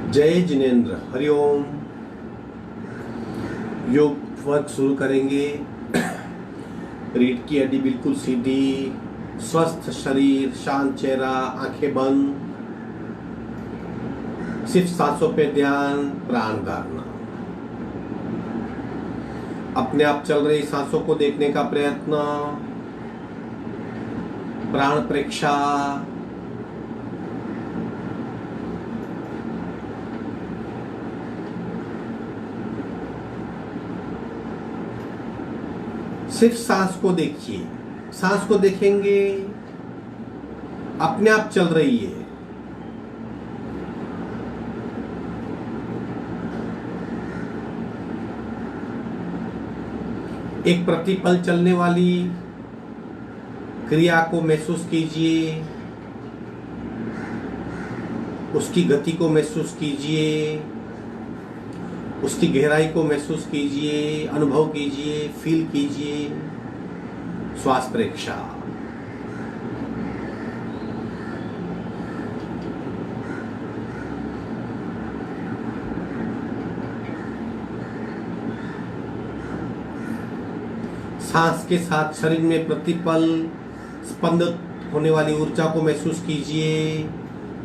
जय जिनेन्द्र, हरिओम। योग वर्क शुरू करेंगे। रीढ़ की हड्डी बिल्कुल सीधी, स्वस्थ शरीर, शांत चेहरा, आंखें बंद, सिर्फ सांसों पे ध्यान, प्राण धारणा। अपने आप चल रही सांसों को देखने का प्रयत्न, प्राण परीक्षा। सिर्फ सांस को देखिए। सांस को देखेंगे, अपने आप चल रही है। एक प्रतिपल चलने वाली क्रिया को महसूस कीजिए, उसकी गति को महसूस कीजिए, उसकी गहराई को महसूस कीजिए, अनुभव कीजिए, फील कीजिए। श्वास परीक्षा। सांस के साथ शरीर में प्रतिपल स्पंदित होने वाली ऊर्जा को महसूस कीजिए।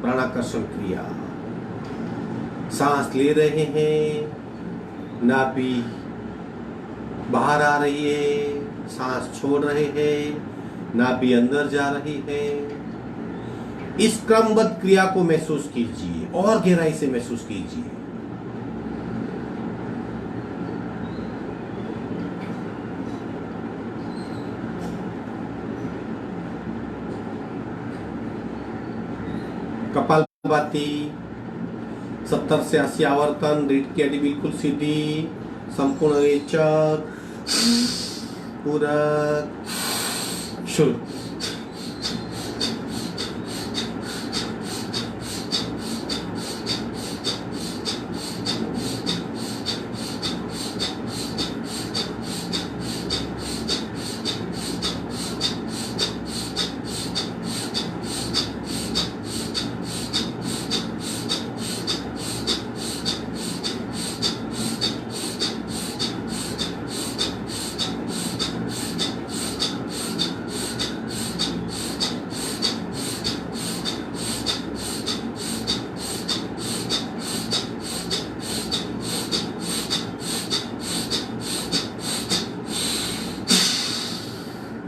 प्राणाकर्षण क्रिया। सांस ले रहे हैं, नाभि बाहर आ रही है, सांस छोड़ रहे हैं, नाभि अंदर जा रही है। इस क्रमबद्ध क्रिया को महसूस कीजिए और गहराई से महसूस कीजिए। कपालभाति 70 से 80 आवर्तन। रीढ़ की हड्डी बिल्कुल सीधी, संपूर्ण रेचक, पूरक, शुरू।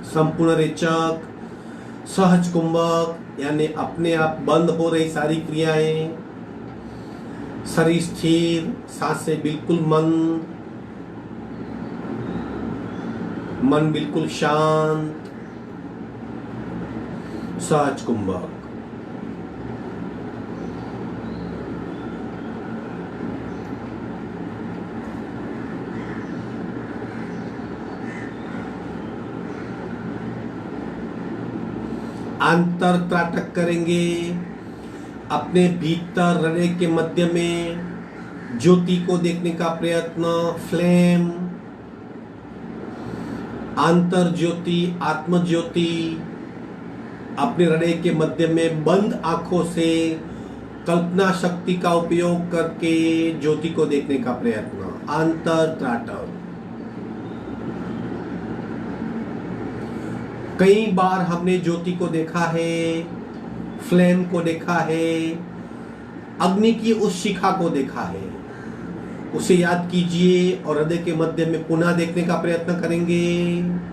संपूर्ण रेचक, सहज कुंभक, यानी अपने आप बंद हो रही सारी क्रियाएं। शरीर स्थिर, सांसें बिल्कुल मंद, मन बिल्कुल शांत। सहज कुंभक। अंतर त्राटक करेंगे। अपने भीतर हृदय के मध्य में ज्योति को देखने का प्रयत्न। फ्लेम, अंतर ज्योति, आत्म ज्योति। अपने हृदय के मध्य में बंद आंखों से कल्पना शक्ति का उपयोग करके ज्योति को देखने का प्रयत्न। अंतर त्राटक। कई बार हमने ज्योति को देखा है, फ्लेम को देखा है, अग्नि की उस शिखा को देखा है। उसे याद कीजिए और हृदय के मध्य में पुनः देखने का प्रयत्न करेंगे।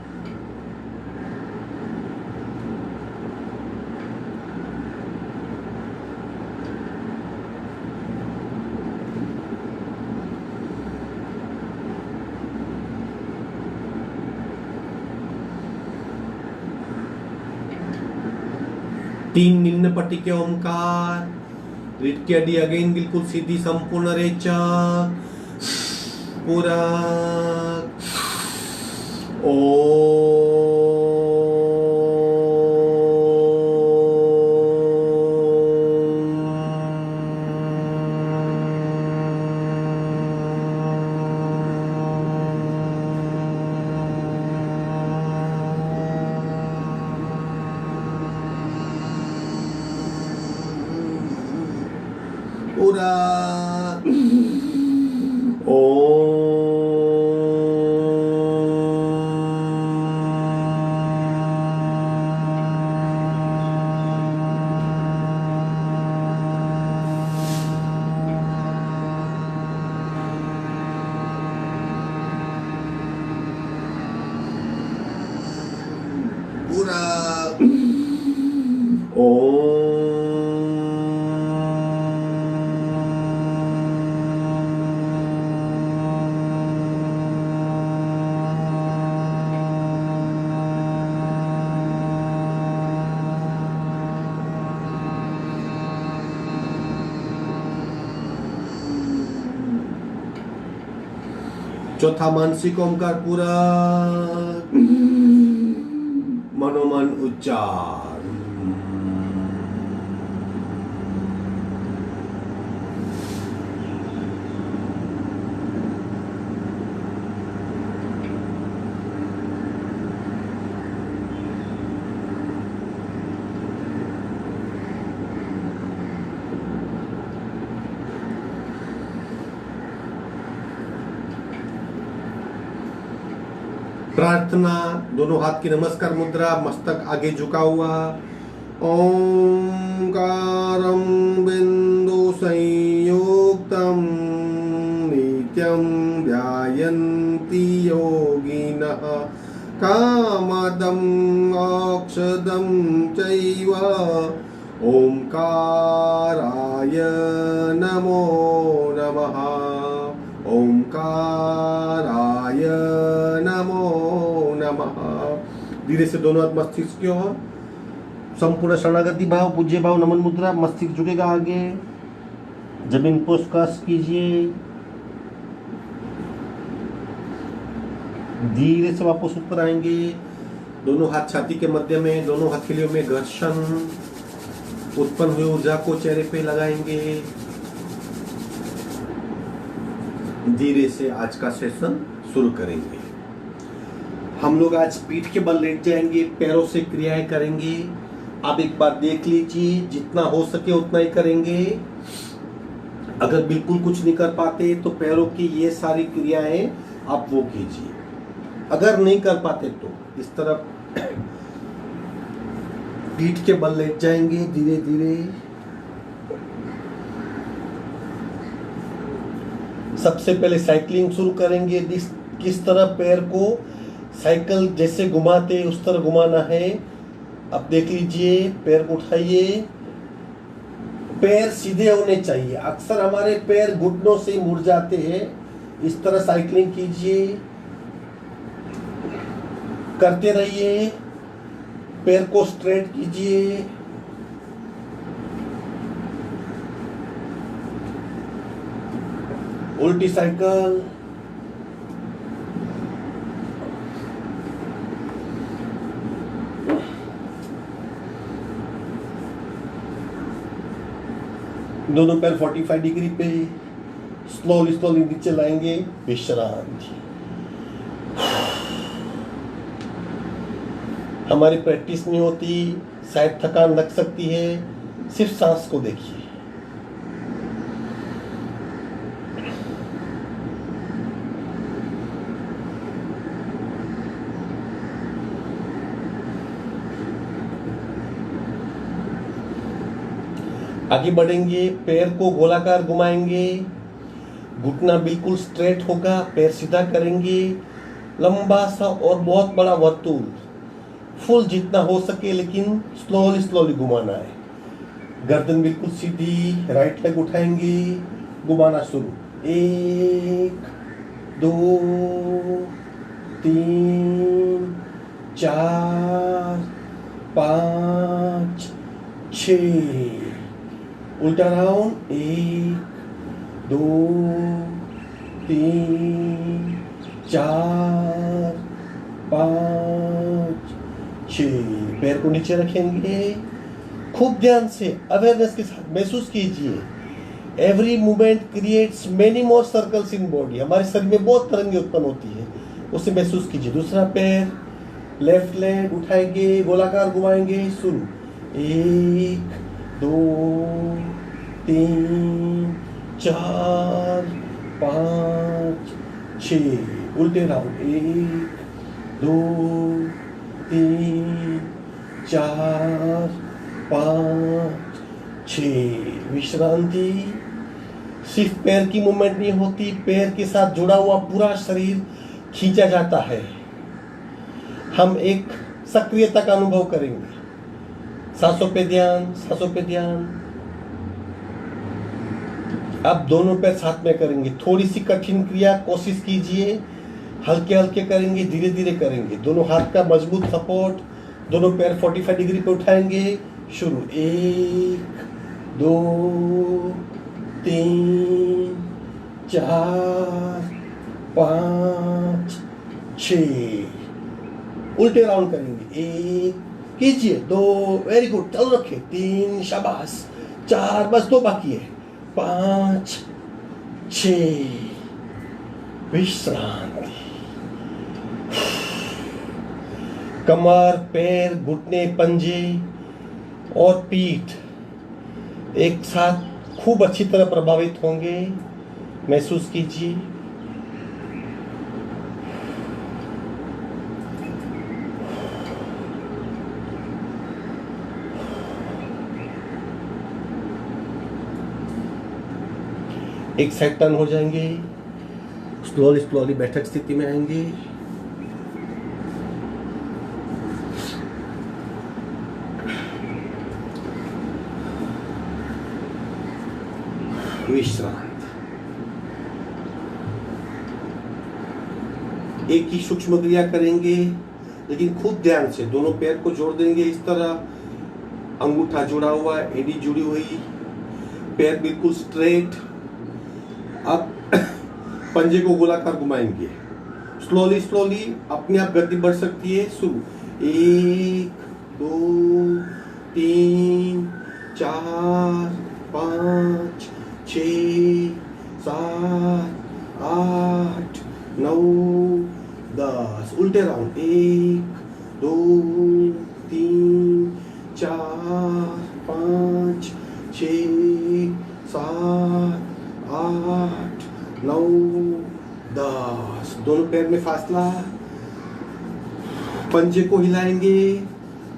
तीन निम्न पट्टी के ओमकार। रीढ़ की हड्डी अगेन बिल्कुल सीधी, संपूर्ण रेचक, पूरक। पूरा पूरा चौथा मानसिक ओंकार पूरा मनोमन उच्चार प्रार्थना, दोनों हाथ की नमस्कार मुद्रा, मस्तक आगे झुका हुआ। ओंकारं बिंदु संयुक्तं नित्यं ध्यायन्ति योगिनः कामदं मोक्षदं चैव ओंकाराय नमो नमः। ओंकाराय नमो नमः। धीरे से दोनों हाथ मस्तिष्क की ओर, संपूर्ण शरणागति भाव, पूज्य भाव, नमन मुद्रा, मस्तिष्क झुकेगा आगे, जमीन को स्पर्श कीजिए। धीरे से वापस ऊपर आएंगे, दोनों हाथ छाती के मध्य में, दोनों हथेलियों में घर्षण, उत्पन्न हुई ऊर्जा को चेहरे पे लगाएंगे। धीरे से आज का सेशन शुरू करेंगे। हम लोग आज पीठ के बल लेट जाएंगे, पैरों से क्रियाएं करेंगे। आप एक बार देख लीजिए, जितना हो सके उतना ही करेंगे। अगर बिल्कुल कुछ नहीं कर पाते तो पैरों की ये सारी क्रियाएं आप वो कीजिए। अगर नहीं कर पाते तो इस तरफ पीठ के बल लेट जाएंगे धीरे धीरे। सबसे पहले साइकिलिंग शुरू करेंगे। किस तरह पैर को साइकिल जैसे घुमाते उस तरह घुमाना है। अब देख लीजिए, पैर को उठाइए, पैर सीधे होने चाहिए। अक्सर हमारे पैर घुटनों से मुड़ जाते हैं। इस तरह साइकिलिंग कीजिए, करते रहिए। पैर को स्ट्रेट कीजिए। उल्टी साइकिल, दोनों पैर 45 डिग्री पे स्लोली नीचे लाएंगे। विश्रांति। हमारी प्रैक्टिस नहीं होती, शायद थकान लग सकती है, सिर्फ सांस को देखिए। आगे बढ़ेंगे, पैर को गोलाकार घुमाएंगे, घुटना बिल्कुल स्ट्रेट होगा, पैर सीधा करेंगे। लंबा सा और बहुत बड़ा वर्तुल, फुल जितना हो सके, लेकिन स्लोली घुमाना है। गर्दन बिल्कुल सीधी, राइट लेग उठाएंगे, घुमाना शुरू। 1 2 3 4 5 6। उल्टा राउंड। 1 2 3 4 5 6। पैर को नीचे रखेंगे, खूब ध्यान से अवेयरनेस के साथ महसूस कीजिए। Every movement creates many more circles in body. हमारे शरीर में बहुत तरंगें उत्पन्न होती है, उसे महसूस कीजिए। दूसरा पैर, लेफ्ट लेग उठाएंगे, गोलाकार घुमाएंगे। शुरू। 1 2 3 4 5 6, उल्टे राउंड 1 2 3 4 5 6। विश्रांति। सिर्फ पैर की मूवमेंट नहीं होती, पैर के साथ जुड़ा हुआ पूरा शरीर खींचा जाता है। हम एक सक्रियता का अनुभव करेंगे। सांसों पे ध्यान, सांसों पे ध्यान। अब दोनों पैर साथ में करेंगे। थोड़ी सी कठिन क्रिया कोशिश कीजिए, हल्के हल्के करेंगे, धीरे धीरे करेंगे। दोनों हाथ का मजबूत सपोर्ट, दोनों पैर 45 डिग्री पे उठाएंगे। शुरू 1 2 3 4 5 6। उल्टे राउंड करेंगे। 1 कीजिए, 2 वेरी गुड, चालू रखें, 3 शाबाश, 4 बस 2 बाकी है, 5 6। विश्रांति। कमर, पैर, घुटने, पंजे और पीठ एक साथ खूब अच्छी तरह प्रभावित होंगे। महसूस कीजिए। एक साइड टर्न हो जाएंगे, स्लोली स्लोली बैठक स्थिति में आएंगे। विश्रांत। एक ही सूक्ष्म क्रिया करेंगे, लेकिन खूब ध्यान से। दोनों पैर को जोड़ देंगे इस तरह, अंगूठा जुड़ा हुआ, एड़ी जुड़ी हुई, पैर बिल्कुल स्ट्रेट। अब पंजे को गोलाकार घुमाएंगे। स्लोली स्लोली अपने आप गति बढ़ सकती है। शुरू 1 2 3 4 5 6 7 8 9 10। उल्टे राउंड 1 2 3 4 5 6 7 8 9 10। दोनों पैर में फासला। पंजे को हिलाएंगे,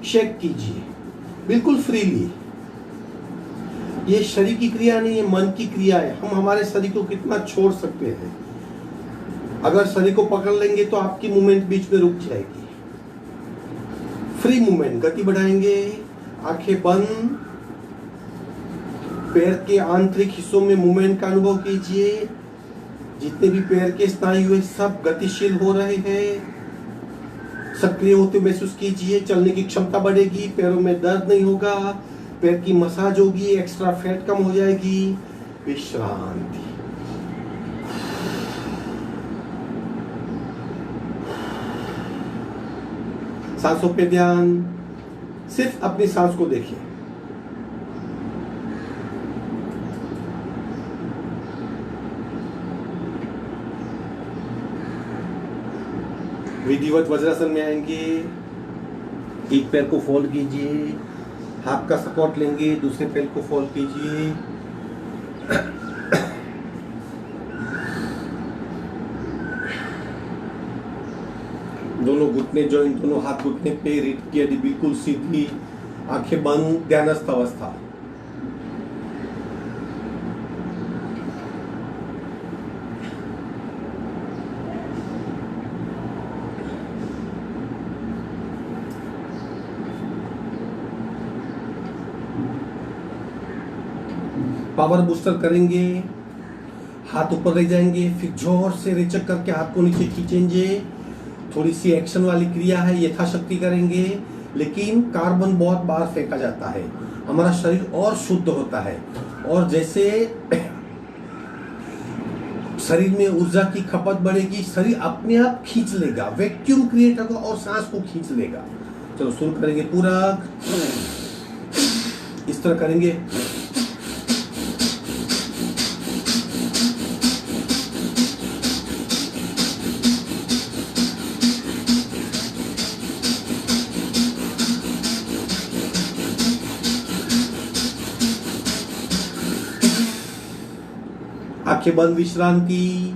शेक कीजिए बिल्कुल फ्रीली। ये शरीर की क्रिया नहीं है, मन की क्रिया है। हम हमारे शरीर को कितना छोड़ सकते हैं। अगर शरीर को पकड़ लेंगे तो आपकी मूवमेंट बीच में रुक जाएगी। फ्री मूवमेंट, गति बढ़ाएंगे। आंखें बंद। पैर के आंतरिक हिस्सों में मूवमेंट का अनुभव कीजिए। जितने भी पैर के स्नायु है सब गतिशील हो रहे हैं। सक्रिय होते महसूस कीजिए। चलने की क्षमता बढ़ेगी, पैरों में दर्द नहीं होगा, पैर की मसाज होगी, एक्स्ट्रा फैट कम हो जाएगी। विश्रांति। सांसों पे ध्यान। सिर्फ अपनी सांस को देखिए। विधिवत वज्रासन में आएंगे। एक पैर को फोल्ड कीजिए, हाथ का सपोर्ट लेंगे, दूसरे पैर को फोल्ड कीजिए। दोनों घुटने जॉइंट, दोनों हाथ घुटने पे, रीढ़ की हड्डी बिल्कुल सीधी, आंखें बंद, ध्यानस्थ अवस्था। पावर बूस्टर करेंगे। हाथ ऊपर ले जाएंगे, फिर जोर से रेचक करके हाथ को नीचे खींचेंगे। थोड़ी सी एक्शन वाली क्रिया है, यथाशक्ति करेंगे, लेकिन कार्बन बहुत बार फेंका जाता है। हमारा शरीर और शुद्ध होता है, और जैसे शरीर में ऊर्जा की खपत बढ़ेगी, शरीर अपने आप खींच लेगा, वैक्यूम क्रिएट होगा और सांस को खींच लेगा। चलो शुरू करेंगे। पूरा इस तरह करेंगे। आंखें बंद, विश्रांति।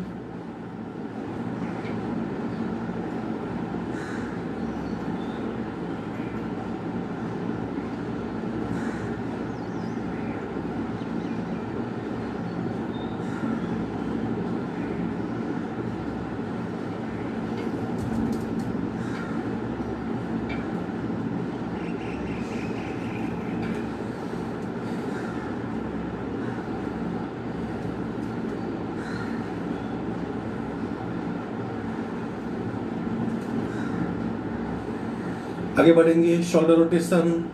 आगे बढ़ेंगे, शोल्डर रोटेशन,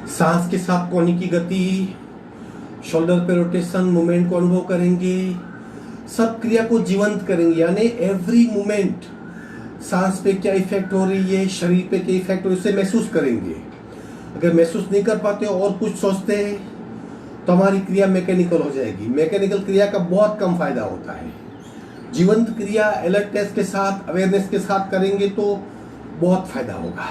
सांस के साथ कोहनी की गति, शोल्डर पे रोटेशन, मूवमेंट को अनुभव करेंगे, सब क्रिया को जीवंत करेंगे, यानी एवरी मूवमेंट सांस पे क्या इफेक्ट हो रही है, शरीर पे क्या इफेक्ट हो रही है, उसे महसूस करेंगे। अगर महसूस नहीं कर पाते और कुछ सोचते हैं तो हमारी क्रिया मैकेनिकल हो जाएगी। मैकेनिकल क्रिया का बहुत कम फायदा होता है। जीवंत क्रिया अलर्टनेस के साथ, अवेयरनेस के साथ करेंगे तो बहुत फायदा होगा।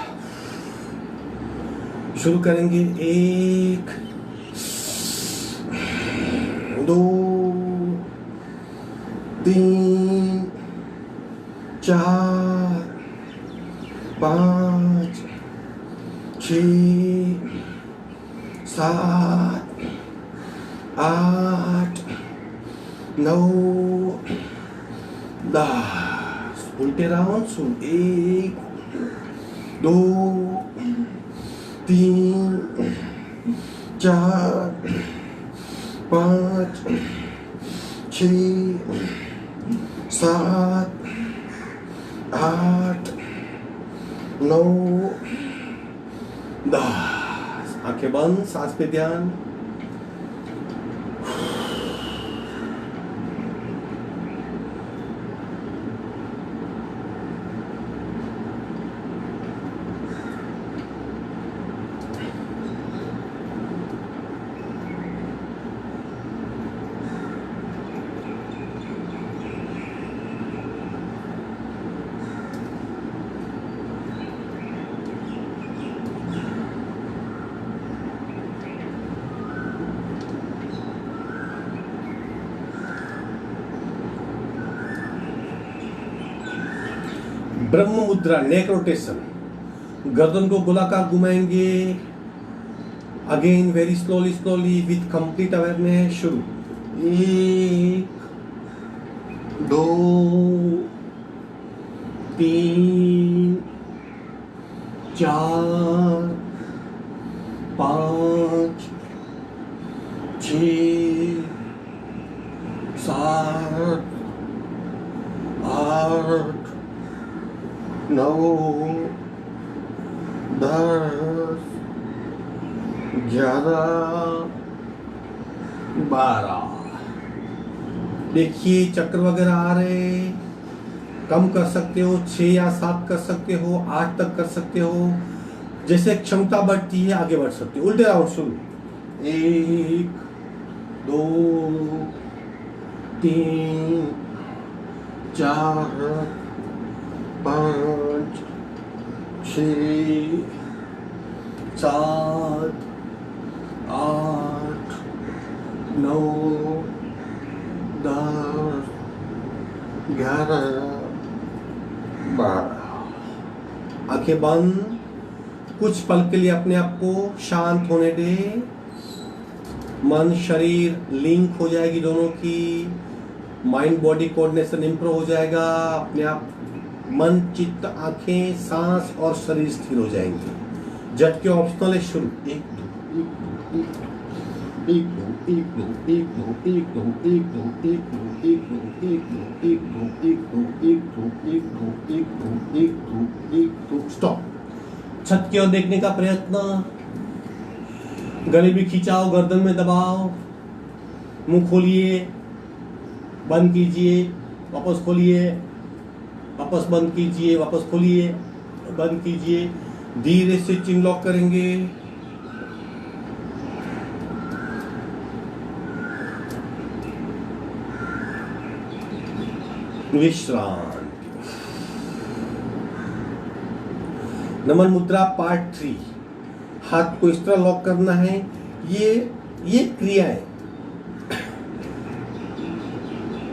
शुरू करेंगे, 1 2 3 4 5 6 7 8 9 10। उल्टे राउंड सुन, 1 2 3 4 5 6 7 8 9 10। आंखें बंद, सांस पे ध्यान। ब्रह्म मुद्रा, नेक रोटेशन, गर्दन को गोलाकार घुमाएंगे। Again very slowly slowly with complete awareness. शुरू, 1 2 3 4 5 6 7 8 9 10 11 12। देखिए चक्र वगैरह आ रहे, कम कर सकते हो, 6 या 7 कर सकते हो, 8 तक कर सकते हो। जैसे क्षमता बढ़ती है आगे बढ़ सकते हो। उल्टे राउंड शुरू, 1 2 3 4 5 6 7 8 9 10 11 12। आंखें बंद, कुछ पल के लिए अपने आप को शांत होने दे। मन शरीर लिंक हो जाएगी दोनों की, माइंड बॉडी कोऑर्डिनेशन इंप्रूव हो जाएगा। अपने आप मन, चित्त, आंखें, सांस और शरीर स्थिर हो जाएंगे। झटके ऑप्शनल है। शुरू, 1 2 1 2 1 2 1 2 1 2 1 2 1 2 1 2 1 2 1 2 1 2 1 2 1 2 1 2 1 2 1 2। स्टॉप। छत की ओर देखने का प्रयत्न, गले भी खिंचाओ, गर्दन में दबाओ, मुंह खोलिए, बंद कीजिए, वापस खोलिए, वापस बंद कीजिए, वापस खोलिए, बंद कीजिए। धीरे से चिन लॉक करेंगे। विश्राम। नमन मुद्रा पार्ट 3। हाथ को इस तरह लॉक करना है। ये क्रिया है।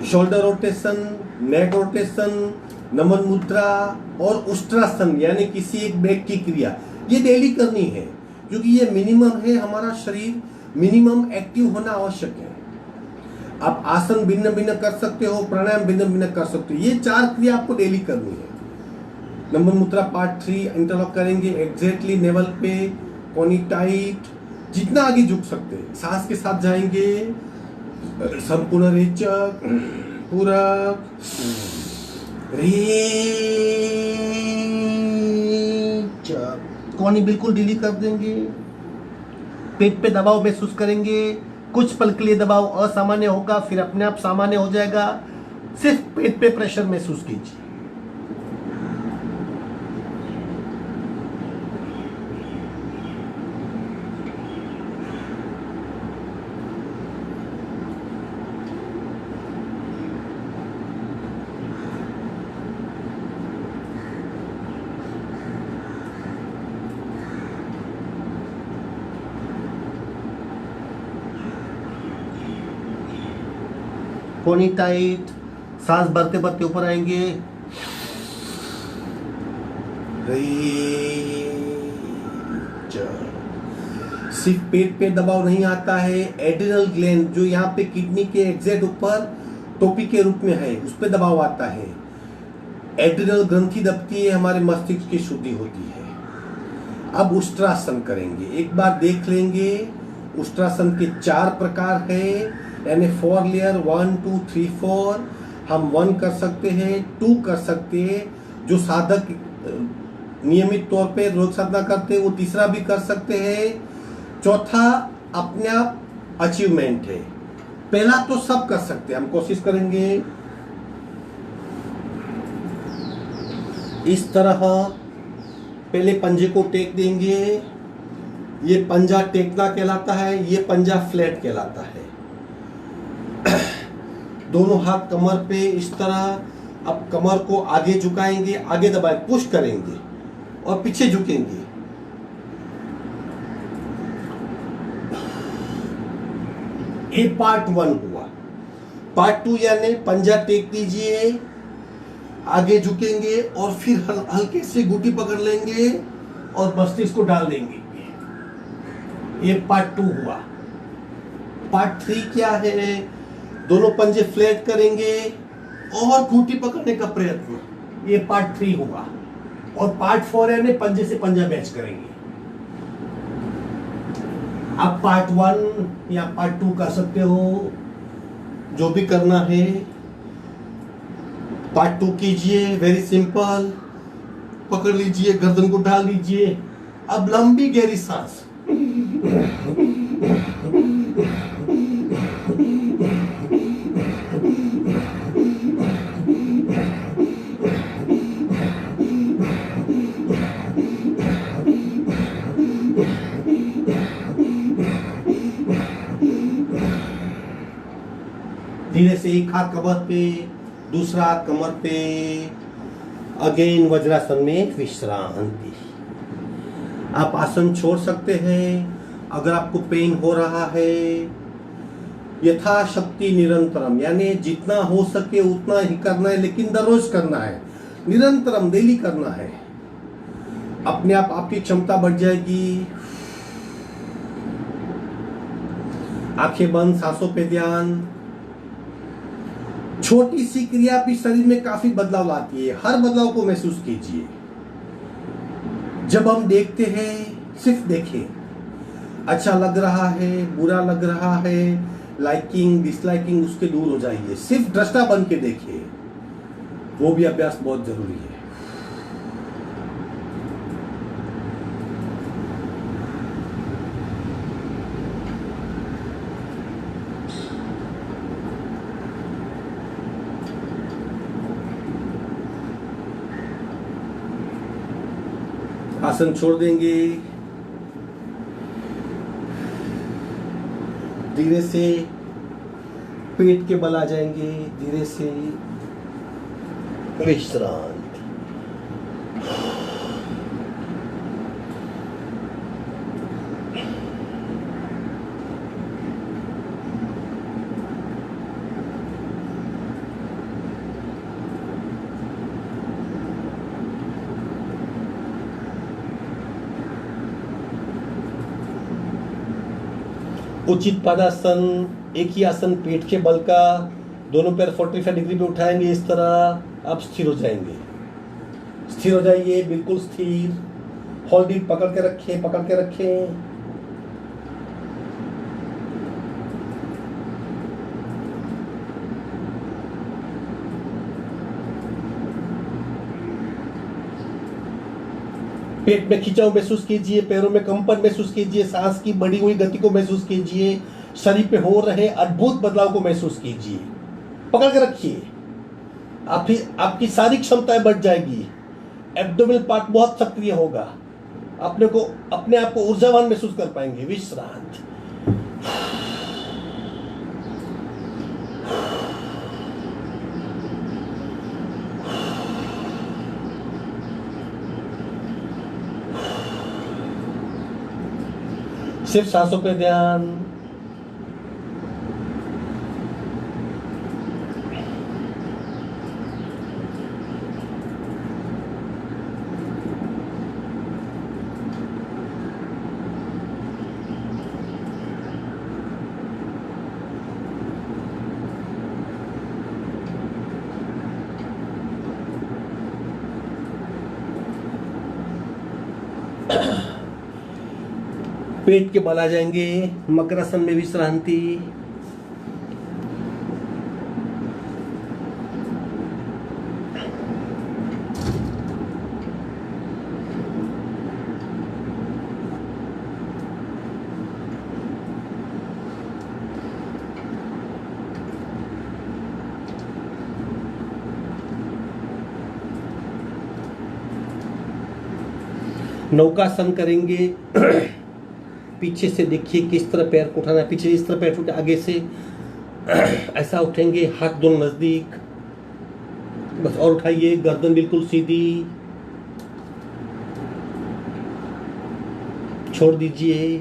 शोल्डर रोटेशन, नेक रोटेशन, नमन मुद्रा और उष्ट्रासन यानी किसी एक बैक की क्रिया, ये डेली करनी है, क्योंकि ये मिनिमम है, हमारा शरीर मिनिमम एक्टिव होना आवश्यक है। आप आसन भिन्न भिन्न कर सकते हो, प्राणायाम भिन्न भिन्न कर सकते हो, ये 4 क्रिया आपको डेली करनी है। नमन मुद्रा पार्ट 3 इंटरलॉक करेंगे एग्जैक्टली नेवल पे, कोनी टाइट, जितना आगे झुक सकते हैं, सांस के साथ जाएंगे, संपूर्ण रेचक, पूरक, रेचक, कोनी बिल्कुल ढीली कर देंगे, पेट पे दबाव महसूस करेंगे, कुछ पल के लिए दबाव असामान्य होगा, फिर अपने आप सामान्य हो जाएगा, सिर्फ पेट पे प्रेशर महसूस कीजिए। कोनी टाइट, सांस भरते भरते ऊपर आएंगे, सिर्फ पेट पे दबाव नहीं आता है, एड्रिनल ग्लैंड जो यहाँ पे किडनी के एग्जैक्ट ऊपर टोपी के रूप में है, उस पे दबाव आता है, एड्रिनल ग्रंथि दबती है, हमारे मस्तिष्क की शुद्धि होती है। अब उष्ट्रासन करेंगे, एक बार देख लेंगे, उष्ट्रासन के 4 प्रकार है, यानी 4 लेयर, 1 2 3 4, हम 1 कर सकते हैं, 2 कर सकते हैं, जो साधक नियमित तौर पे रोज साधना करते हैं वो तीसरा भी कर सकते हैं, चौथा अपने आप अचीवमेंट है, पहला तो सब कर सकते हैं। हम कोशिश करेंगे इस तरह, पहले पंजे को टेक देंगे, ये पंजा टेकना कहलाता है, ये पंजा फ्लैट कहलाता है। दोनों हाथ कमर पे इस तरह, अब कमर को आगे झुकाएंगे, आगे दबाएं, पुश करेंगे और पीछे झुकेंगे। ये पार्ट 1 हुआ। पार्ट 2 यानी पंजा टेक दीजिए, आगे झुकेंगे और फिर हल्के से घुटी पकड़ लेंगे और मस्तिष्क को डाल देंगे। ये पार्ट 2 हुआ। पार्ट 3 क्या है? दोनों पंजे फ्लैट करेंगे और घुटी पकड़ने का प्रयत्न, ये पार्ट 3 होगा। और पार्ट 4 यानी पंजे से पंजा मैच करेंगे। आप पार्ट 1 या पार्ट 2 कर सकते हो, जो भी करना है। पार्ट 2 कीजिए, वेरी सिंपल, पकड़ लीजिए, गर्दन को डाल लीजिए। अब लंबी गहरी सांस, धीरे से एक हाथ कमर पे, दूसरा हाथ कमर पे, अगेन वज्रासन में विश्रांति। आप आसन छोड़ सकते हैं अगर आपको पेन हो रहा है। यथाशक्ति निरंतरम, यानी जितना हो सके उतना ही करना है, लेकिन दररोज करना है, निरंतरम डेली करना है। अपने आप आपकी क्षमता बढ़ जाएगी। आंखें बंद, सांसों पे ध्यान। छोटी सी क्रिया भी शरीर में काफी बदलाव लाती है। हर बदलाव को महसूस कीजिए। जब हम देखते हैं, सिर्फ देखें, अच्छा लग रहा है, बुरा लग रहा है, लाइकिंग डिसलाइकिंग, उसके दूर हो जाइए। सिर्फ दृष्टा बन के देखिए, वो भी अभ्यास बहुत जरूरी है। आसन छोड़ देंगे, धीरे से पेट के बल आ जाएंगे, धीरे से विश्रांत। उचित पदासन, एक ही आसन पेट के बल का, दोनों पैर 45 डिग्री पे उठाएंगे इस तरह। आप स्थिर हो जाएंगे, स्थिर हो जाइए, बिल्कुल स्थिर। होल्ड इट, पकड़ के रखें, पकड़ के रखें। पेट में खिंचाव महसूस कीजिए, पैरों में कंपन महसूस कीजिए, सांस की बढ़ी हुई गति को महसूस कीजिए, शरीर पे हो रहे अद्भुत बदलाव को महसूस कीजिए। पकड़ के रखिए, आपकी सारी क्षमताएं बढ़ जाएगी। एब्डोमिनल पार्ट बहुत सक्रिय होगा, अपने आप को ऊर्जावान महसूस कर पाएंगे। विश्रांति। सिर्फ सांसों पे ध्यान। पेट के बल आ जाएंगे, मकरासन में विश्रांति। नौकासन करेंगे। पीछे से देखिए किस तरह पैर को उठाना है, पीछे इस तरह पैर उठे, आगे से ऐसा उठेंगे, हाथ दोनों नजदीक, बस। और उठाइए, गर्दन बिल्कुल सीधी, छोड़ दीजिए।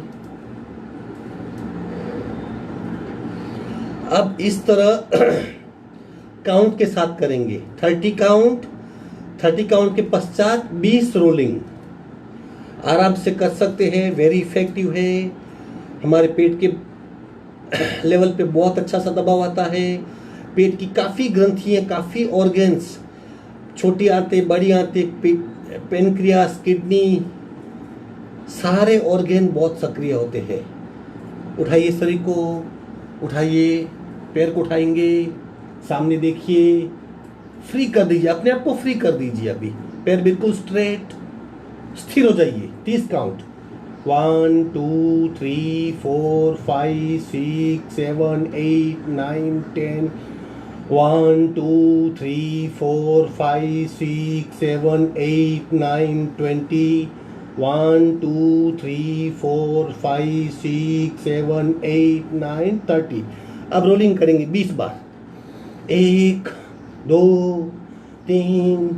अब इस तरह काउंट के साथ करेंगे, 30 काउंट। 30 काउंट के पश्चात 20 रोलिंग आराम से कर सकते हैं। वेरी इफेक्टिव है, हमारे पेट के लेवल पे बहुत अच्छा सा दबाव आता है। पेट की काफ़ी ग्रंथियाँ, काफ़ी ऑर्गन्स, छोटी आंतें, बड़ी आंतें, पेनक्रियास, किडनी, सारे ऑर्गन बहुत सक्रिय होते हैं। उठाइए शरीर को, उठाइए, पैर को उठाएंगे, सामने देखिए, फ्री कर दीजिए, अपने आप को फ्री कर दीजिए। अभी पैर बिल्कुल स्ट्रेट, स्थिर हो जाइए। 30 काउंट, 1 2 3 4 5 6 7 8 9 10, 1 2 3 4 5 6 7 8 9 20, 1 2 3 4 5 6 7 8 9 30। अब रोलिंग करेंगे 20 बार। 1 2 3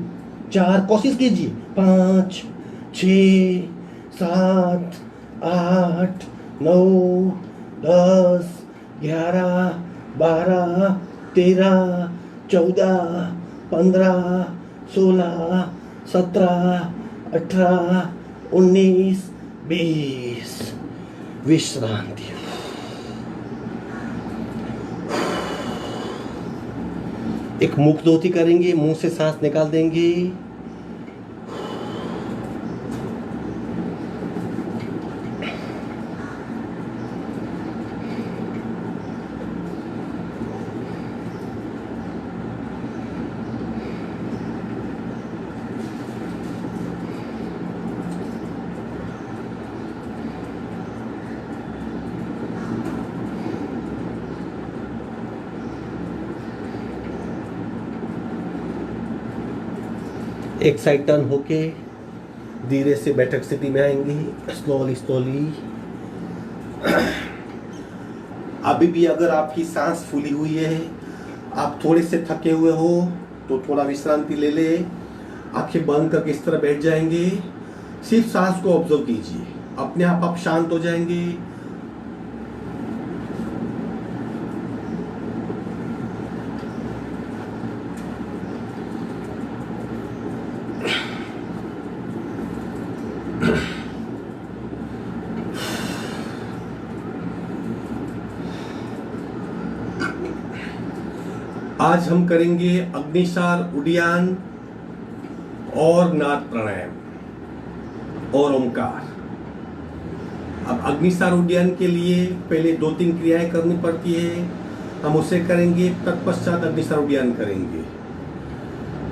4, कोशिश कीजिए, 5 6 7 8 9 10 11 12 13 14 15 16 17 18 19 20। विश्रांति। एक मुख धोती करेंगे, मुंह से सांस निकाल देंगे। एक साइड टर्न होके धीरे से बैठक स्थिति में आएंगे, स्लोली स्लोली। अभी भी अगर आपकी सांस फूली हुई है, आप थोड़े से थके हुए हो, तो थोड़ा विश्रांति ले ले। आंखें बंद करके इस तरह बैठ जाएंगे, सिर्फ सांस को ऑब्जर्व कीजिए, अपने आप शांत हो जाएंगे। आज हम करेंगे अग्निसार उड्डयन और नाद प्राणायाम और ओंकार। अब अग्निसार उड्डयन के लिए पहले 2-3 क्रियाएं करनी पड़ती है, हम उसे करेंगे, तत्पश्चात अग्निसार उड्डयन करेंगे।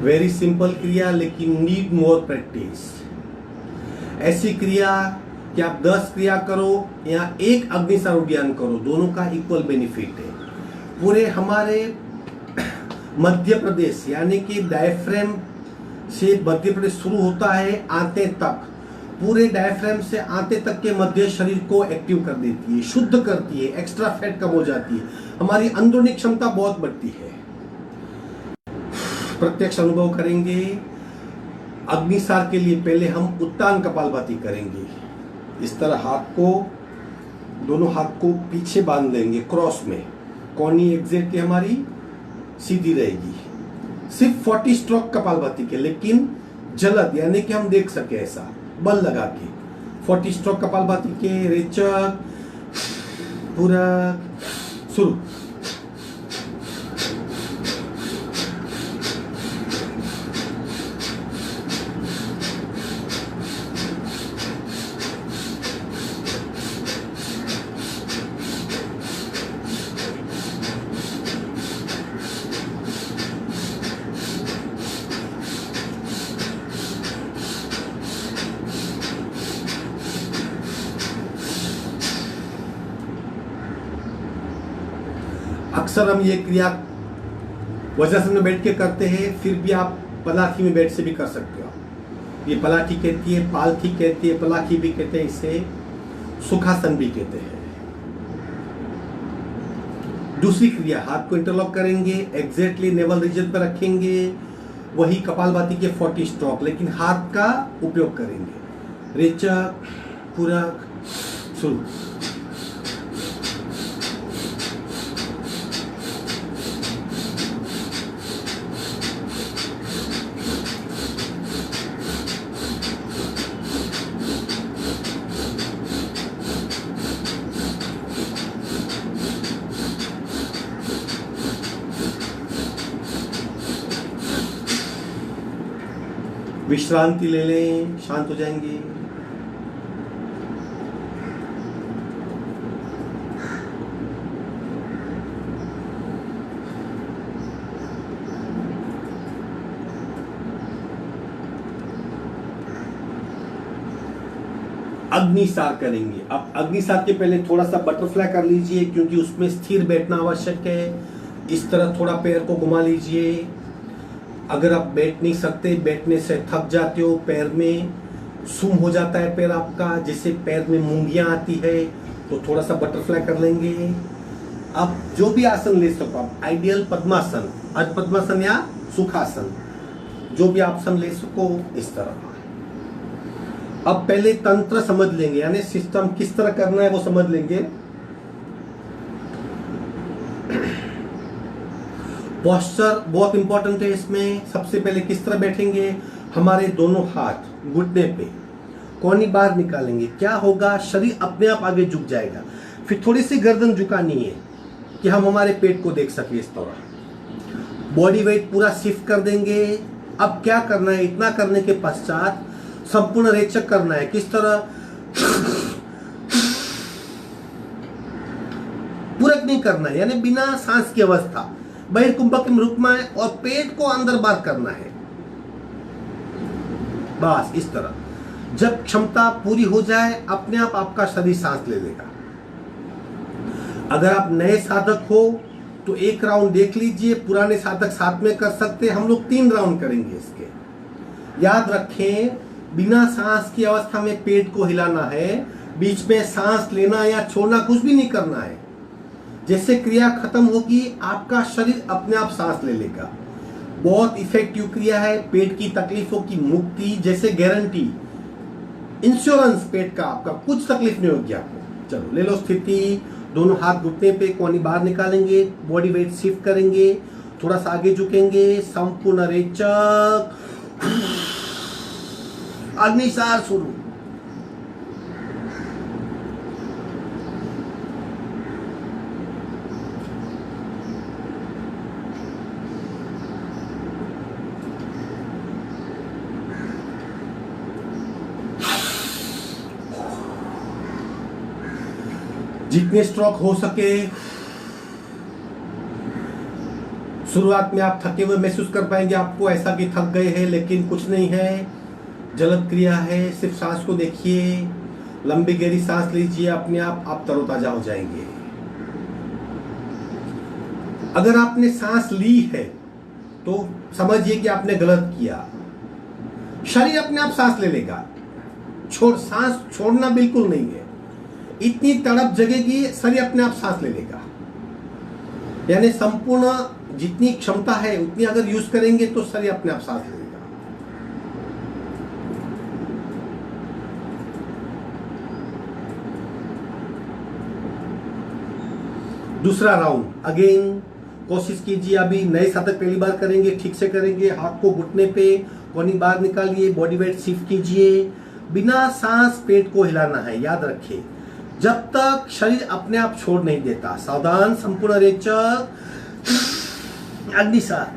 वेरी सिंपल क्रिया लेकिन नीड मोर प्रैक्टिस। ऐसी क्रिया कि आप 10 क्रिया करो या 1 अग्निसार उड्डयन करो, दोनों का इक्वल बेनिफिट है। पूरे हमारे मध्य प्रदेश यानी कि डायफ्राम से मध्य प्रदेश शुरू होता है आंते तक, पूरे डायफ्राम से आंते तक के मध्य शरीर को एक्टिव कर देती है, शुद्ध करती है, एक्स्ट्रा फैट कम हो जाती है, हमारी अंदरूनी क्षमता बहुत बढ़ती है। प्रत्यक्ष अनुभव करेंगे। अग्निसार के लिए पहले हम उत्तान कपालभाति करेंगे। इस तरह दोनों हाथ को पीछे बांध लेंगे क्रॉस में, कोनी एग्जैक्टली हमारी सीधी रहेगी। सिर्फ 40 स्ट्रोक कपालभाति के, लेकिन जलद यानी कि हम देख सके ऐसा बल लगा के 40 स्ट्रोक कपालभाति के। रेचक, पूरक, शुरू। अक्सर हम ये क्रिया वज्रासन में बैठ के करते हैं, फिर भी आप पलाथी में बैठ से भी कर सकते हो। ये पलाथी कहती है, पालथी कहती है, पलाथी भी कहते हैं, इसे सुखासन भी कहते हैं। दूसरी क्रिया, हाथ को इंटरलॉक करेंगे, एग्जैक्टली नेवल रीजन पर रखेंगे, वही कपालभाति के 40 स्ट्रोक, लेकिन हाथ का उपयोग करेंगे। रेचक, पूरक, शुरू। विश्रांति ले लें, शांत हो जाएंगे। अग्निसार करेंगे। अब अग्निसार के पहले थोड़ा सा बटरफ्लाई कर लीजिए, क्योंकि उसमें स्थिर बैठना आवश्यक है। इस तरह थोड़ा पैर को घुमा लीजिए। अगर आप बैठ नहीं सकते, बैठने से थक जाते हो, पैर में सुम हो जाता है पैर आपका, जिससे पैर में मूंगियां आती है, तो थोड़ा सा बटरफ्लाई कर लेंगे। आप जो भी आसन ले सको, आप आइडियल पद्मासन, अर्ध पद्मासन या सुखासन, जो भी आसन ले सको, इस तरह। अब पहले तंत्र समझ लेंगे, यानी सिस्टम किस तरह करना है वो समझ लेंगे। पोस्चर बहुत इंपॉर्टेंट है इसमें। सबसे पहले किस तरह बैठेंगे, हमारे दोनों हाथ घुटने पे, कोहनी बाहर निकालेंगे। क्या होगा, शरीर अपने आप आगे झुक जाएगा। फिर थोड़ी सी गर्दन झुकानी है कि हम हमारे पेट को देख सके। इस तरह बॉडी वेट पूरा शिफ्ट कर देंगे। अब क्या करना है, इतना करने के पश्चात संपूर्ण रेचक करना है। किस तरह, पूरक नहीं करना है, यानी बिना सांस की अवस्था, बहिर्कुंभक में रुकना है और पेट को अंदर बाहर करना है, बस इस तरह। जब क्षमता पूरी हो जाए, अपने आप आपका शरीर सांस ले लेगा। अगर आप नए साधक हो तो 1 राउंड देख लीजिए, पुराने साधक साथ में कर सकते हैं। हम लोग 3 राउंड करेंगे इसके। याद रखें, बिना सांस की अवस्था में पेट को हिलाना है, बीच में सांस लेना या छोड़ना कुछ भी नहीं करना है। जैसे क्रिया खत्म होगी, आपका शरीर अपने आप सांस ले लेगा। बहुत इफेक्टिव क्रिया है, पेट की तकलीफों की मुक्ति, जैसे गारंटी, इंश्योरेंस पेट का, आपका कुछ तकलीफ नहीं होगी आपको। चलो ले लो स्थिति, दोनों हाथ घुटने पे, कोहनी बाहर निकालेंगे, बॉडी वेट शिफ्ट करेंगे, थोड़ा सा आगे झुकेंगे, संपूर्ण रेचक, अग्निसार शुरू। जितने स्ट्रोक हो सके। शुरुआत में आप थके हुए महसूस कर पाएंगे, आपको ऐसा कि थक गए हैं, लेकिन कुछ नहीं है, जलद क्रिया है। सिर्फ सांस को देखिए, लंबी गहरी सांस लीजिए, अपने आप तरोताजा हो जाएंगे। अगर आपने सांस ली है तो समझिए कि आपने गलत किया। शरीर अपने आप सांस ले लेगा, सांस छोड़ना बिल्कुल नहीं है। इतनी तड़प जगेगी, शरीर अपने आप सांस ले लेगा। यानी संपूर्ण जितनी क्षमता है उतनी अगर यूज करेंगे तो शरीर अपने आप सांस ले लेगा। दूसरा राउंड अगेन कोशिश कीजिए। अभी नए साधक पहली बार करेंगे, ठीक से करेंगे। हाथ को घुटने पे कोनी बाहर निकालिए, बॉडी वेट शिफ्ट कीजिए। बिना सांस पेट को हिलाना है, याद रखिए, जब तक शरीर अपने आप छोड़ नहीं देता। सावधान, संपूर्ण रेचक, अग्निसार।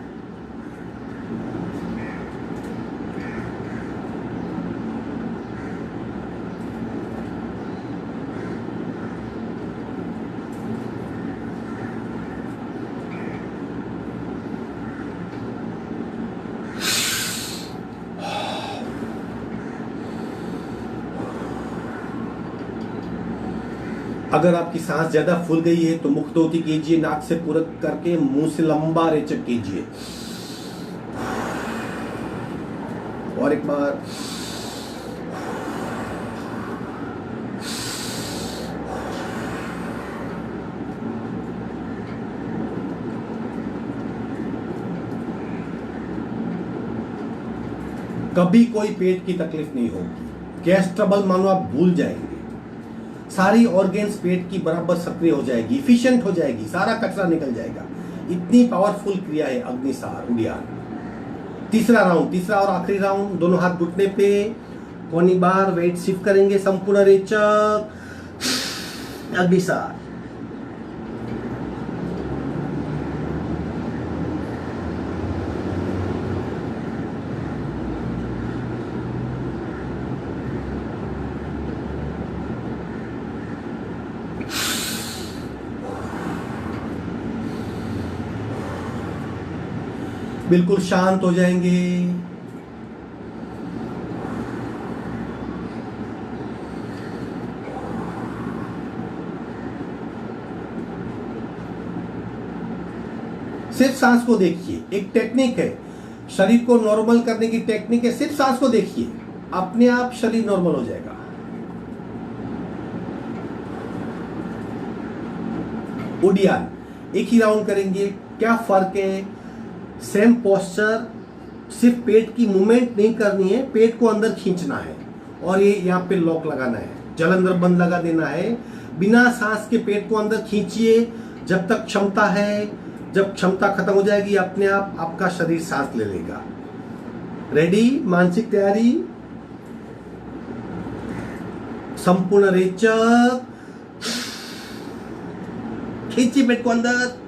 अगर आपकी सांस ज्यादा फूल गई है तो मुख धोती कीजिए, नाक से पूरक करके मुंह से लंबा रेचक कीजिए। और एक बार। कभी कोई पेट की तकलीफ नहीं होगी। गैस ट्रबल मानो आप भूल जाएंगे। सारी ऑर्गेन्स पेट की बराबर सक्रिय हो जाएगी, इफिशिएंट हो जाएगी, सारा कचरा निकल जाएगा। इतनी पावरफुल क्रिया है अग्निसार उड़ियान। तीसरा और आखिरी राउंड। दोनों हाथ घुटने पे, कोनी बार, वेट शिफ्ट करेंगे। संपूर्ण रेचक, अग्निसार। बिल्कुल शांत हो जाएंगे। सिर्फ सांस को देखिए। एक टेक्निक है, शरीर को नॉर्मल करने की टेक्निक है। सिर्फ सांस को देखिए, अपने आप शरीर नॉर्मल हो जाएगा। उड़ियान एक ही राउंड करेंगे। क्या फर्क है? सेम पोस्चर, सिर्फ पेट की मूवमेंट नहीं करनी है, पेट को अंदर खींचना है और ये यहाँ पे लॉक लगाना है, जलंधर बंद लगा देना है। बिना सांस के पेट को अंदर खींचिए जब तक क्षमता है। जब क्षमता खत्म हो जाएगी अपने आप आपका शरीर सांस ले लेगा। रेडी? मानसिक तैयारी। संपूर्ण रेचक, खींचिए पेट को अंदर।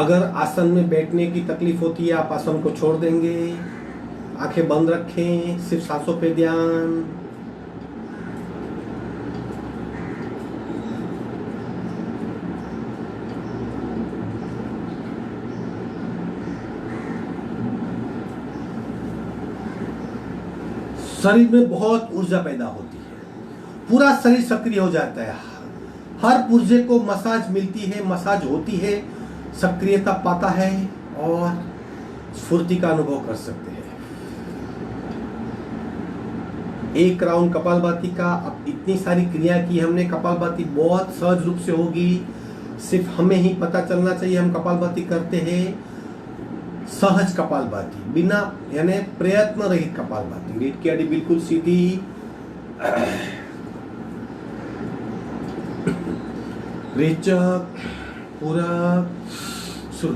अगर आसन में बैठने की तकलीफ होती है, आप आसन को छोड़ देंगे। आंखें बंद रखें, सिर्फ सांसों पे ध्यान। शरीर में बहुत ऊर्जा पैदा होती है, पूरा शरीर सक्रिय हो जाता है। हर पुर्जे को मसाज मिलती है, मसाज होती है, सक्रियता पाता है और स्फूर्ति का अनुभव कर सकते हैं। एक राउंड कपालभाति का। अब इतनी सारी क्रिया की हमने, कपालभाति बहुत सहज रूप से होगी। सिर्फ हमें ही पता चलना चाहिए हम कपालभाति करते हैं। सहज कपालभाति, बिना यानी प्रयत्न रहित कपालभाति। रीढ़ की हड्डी बिल्कुल सीधी। रेचक, पूरा शुरू।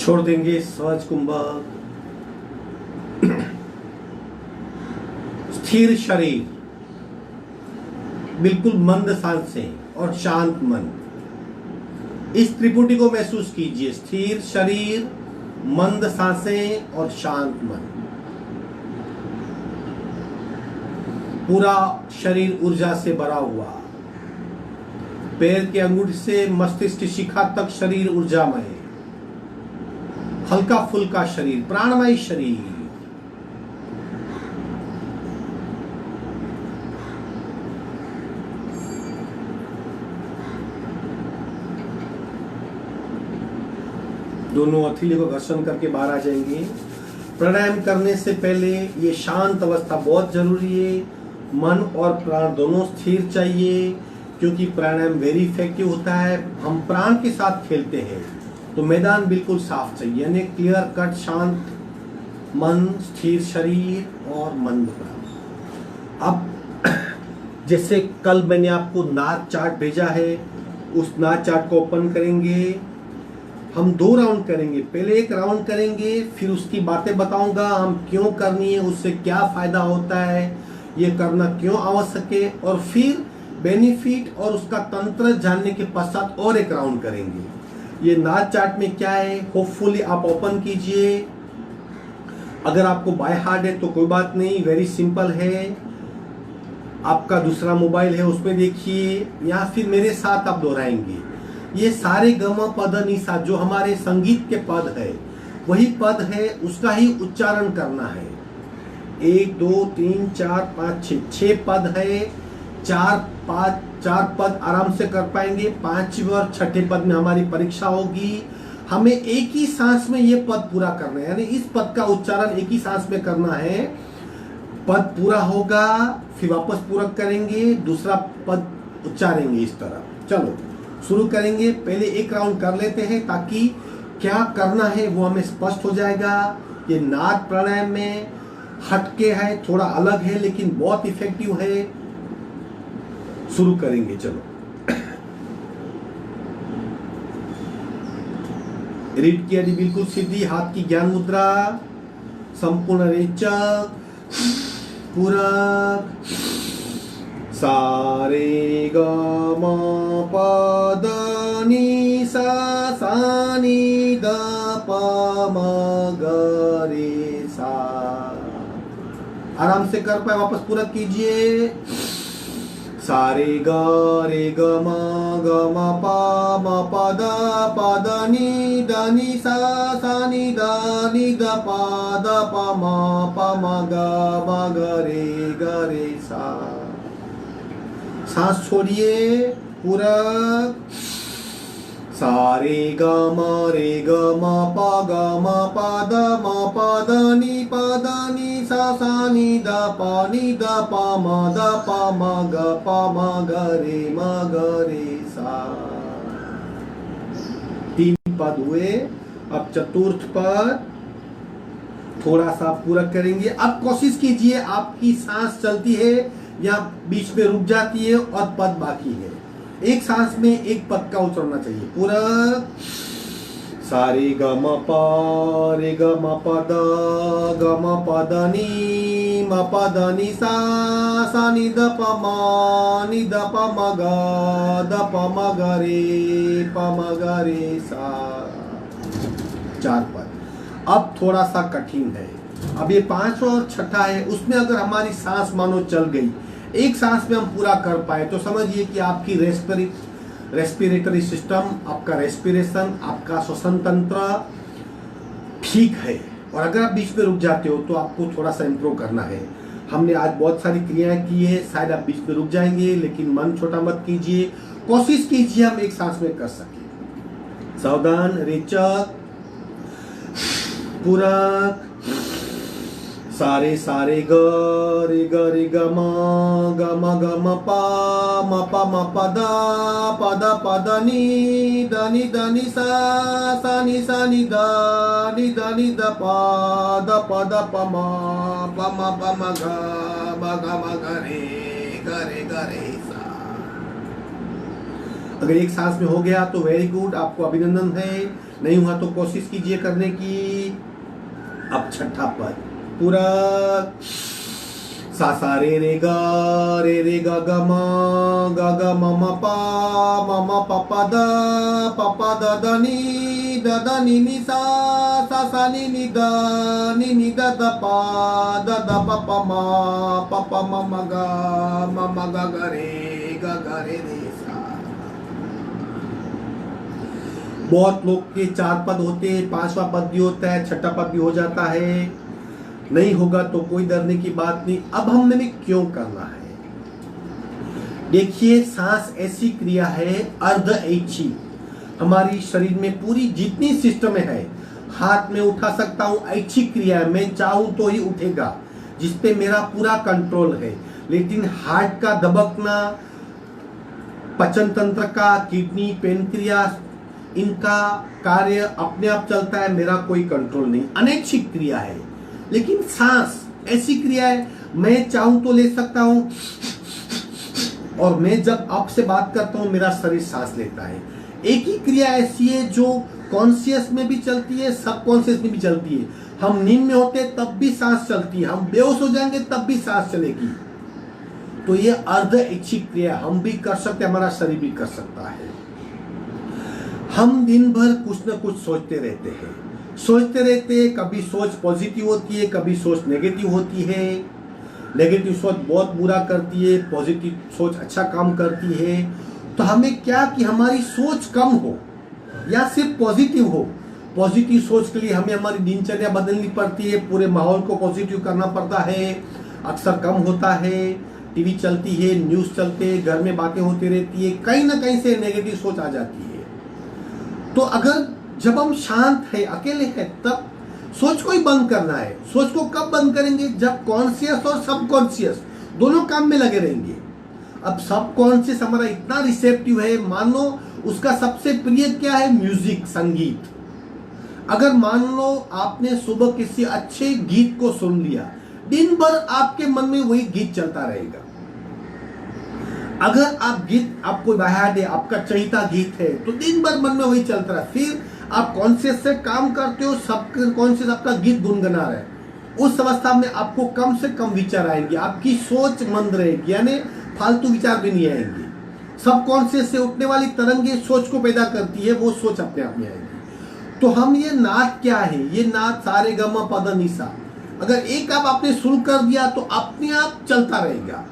छोड़ देंगे सहज कुंभक। स्थिर शरीर, बिल्कुल मंद सांसें और शांत मन। इस त्रिपुटी को महसूस कीजिए, स्थिर शरीर, मंद सांसें और शांत मन। पूरा शरीर ऊर्जा से भरा हुआ, पैर के अंगूठे से मस्तिष्क शिखा तक शरीर ऊर्जामय, हल्का फुल्का शरीर, प्राणमय शरीर। दोनों हथेली को घर्षण करके बाहर आ जाएंगे। प्राणायाम करने से पहले ये शांत अवस्था बहुत जरूरी है। मन और प्राण दोनों स्थिर चाहिए, क्योंकि प्राणायाम वेरी इफेक्टिव होता है। हम प्राण के साथ खेलते हैं, तो मैदान बिल्कुल साफ चाहिए, यानी क्लियर कट, शांत मन, स्थिर शरीर और मंद प्राण। अब जैसे कल मैंने आपको नाद चार्ट भेजा है, उस नाद चार्ट को ओपन करेंगे। हम 2 राउंड करेंगे, पहले एक राउंड करेंगे, फिर उसकी बातें बताऊंगा हम क्यों करनी है, उससे क्या फायदा होता है, ये करना क्यों आवश्यक है, और फिर बेनिफिट और उसका तंत्र जानने के पश्चात और एक राउंड करेंगे। ये नाद चार्ट में क्या है, होपफुली आप ओपन कीजिए। अगर आपको बाय हार्ट है तो कोई बात नहीं, वेरी सिंपल है। आपका दूसरा मोबाइल है उसमें देखिए, या फिर मेरे साथ आप दोहराएंगे। ये सारे गम पद निशा जो हमारे संगीत के पद है, वही पद है, उसका ही उच्चारण करना है। 1 2 3 4 5 6 पद है। 4 पद आराम से कर पाएंगे। 5वें और 6ठे पद में हमारी परीक्षा होगी। हमें एक ही सांस में ये पद पूरा करना है, यानी इस पद का उच्चारण एक ही सांस में करना है। पद पूरा होगा, फिर वापस पूरा करेंगे, दूसरा पद उच्चारेंगे इस तरह। चलो शुरू करेंगे। पहले एक राउंड कर लेते हैं ताकि क्या करना है वो हमें स्पष्ट हो जाएगा। ये नाद प्राणायाम में हटके है, थोड़ा अलग है, लेकिन बहुत इफेक्टिव है। शुरू करेंगे, चलो। रीढ़ की हड्डी बिल्कुल सीधी, हाथ की ज्ञान मुद्रा, संपूर्ण रेचक, पूरक, सारे ग म प द नि सा सा नि द प म ग रे सा। आराम से कर पाए वापस पूरा कीजिए। सारे ग रे ग म प द नि सा नि द प म ग रे सा। सांस छोड़िए, पूरा। सारे ग म प द नि सा नि द प म ग रे सा। 3 पद हुए। अब चतुर्थ पद थोड़ा सा पूरा करेंगे। अब कोशिश कीजिए, आपकी सांस चलती है या बीच में रुक जाती है और पद बाकी है, एक सांस में एक पद का उच्चारण होना चाहिए। पूरा सारे ग म प रे ग म प द नि सा नि द प म ग रे सा। 4 पद। अब थोड़ा सा कठिन है। अब ये 5वां और 6ठा है, उसमें अगर हमारी सांस मानो चल गई, एक सांस में हम पूरा कर पाए, तो समझिए कि आपकी रेस्पिरेटरी सिस्टम, आपका रेस्पिरेशन, आपका श्वसन तंत्र ठीक है। और अगर आप बीच में रुक जाते हो तो आपको थोड़ा सा इम्प्रूव करना है। हमने आज बहुत सारी क्रियाएं की है, शायद आप बीच में रुक जाएंगे, लेकिन मन छोटा मत कीजिए, कोशिश कीजिए हम एक सांस में कर सके। सावधान, रेचक, पूरक, सारे ग रे ग म प द नि सा नि द प म ग रे सा। अगर एक सांस में हो गया तो वेरी गुड, आपको अभिनंदन है। नहीं हुआ तो कोशिश कीजिए करने की। अब छठा पद पूरा सा सा रे गा गा मा मा पा दा दा नी सा नी दा दा पा मा गा गा रे सा। बहुत लोग के 4 पद होते हैं, 5वां पद भी होता है, छठा पद भी हो जाता है। नहीं होगा तो कोई डरने की बात नहीं। अब हमने क्यों करना है? देखिए, सांस ऐसी क्रिया है अर्ध ऐच्छिक। हमारी शरीर में पूरी जितनी सिस्टम है, हाथ में उठा सकता हूं, ऐच्छिक क्रिया है, मैं चाहूं तो ही उठेगा, जिसपे मेरा पूरा कंट्रोल है। लेकिन हार्ट का दबकना, पाचन तंत्र का, किडनी, पेनक्रियास, इनका कार्य अपने आप चलता है, मेरा कोई कंट्रोल नहीं, अनैच्छिक क्रिया है। लेकिन सांस ऐसी क्रिया है, मैं चाहूं तो ले सकता हूं, और मैं जब आपसे बात करता हूं मेरा शरीर सांस लेता है। एक ही क्रिया ऐसी है जो कॉन्शियस में भी चलती है, सबकॉन्शियस में भी चलती है। हम नींद में होते तब भी सांस चलती है, हम बेहोश हो जाएंगे तब भी सांस चलेगी। तो ये अर्ध ऐच्छिक क्रिया हम भी कर सकते, हमारा शरीर भी कर सकता है। हम दिन भर कुछ न कुछ सोचते रहते हैं, कभी सोच पॉजिटिव होती है, कभी सोच नेगेटिव होती है। नेगेटिव सोच बहुत बुरा करती है, पॉजिटिव सोच अच्छा काम करती है। तो हमें क्या कि हमारी सोच कम हो या सिर्फ पॉजिटिव हो। पॉजिटिव सोच के लिए हमें हमारी दिनचर्या बदलनी पड़ती है, पूरे माहौल को पॉजिटिव करना पड़ता है। अक्सर कम होता है, टीवी चलती है, न्यूज़ चलते, घर में बातें होती रहती है, कहीं ना कहीं से नेगेटिव सोच आ जाती है। तो अगर जब हम शांत है, अकेले हैं, तब सोच को ही बंद करना है। सोच को कब बंद करेंगे? जब कॉन्शियस और सबकॉन्शियस दोनों काम में लगे रहेंगे। अब सबकॉन्शियस हमारा इतना रिसेप्टिव है, मान लो उसका सबसे प्रिय क्या है? म्यूजिक, संगीत। अगर मान लो आपने सुबह किसी अच्छे गीत को सुन लिया, दिन भर आपके मन में वही गीत चलता रहेगा। अगर आप गीत आपको याद है, आपका चहीता गीत है, तो दिन भर मन में वही चलता रहा। फिर आप कॉन्शियस से काम करते हो, सब कॉन्शियस आपका गीत गुनगुना रहा है, उस अवस्था में आपको कम से कम विचार आएंगे, आपकी सोच मंद रहेगी, यानी फालतू विचार भी नहीं आएंगे। सब कॉन्शियस से उठने वाली तरंगे सोच को पैदा करती है, वो सोच अपने आप में आएगी। तो हम ये नाद क्या है? ये नाद सा रे गा मा पा धा नी सा। अगर एक आप आपने शुरू कर दिया तो अपने आप चलता रहेगा।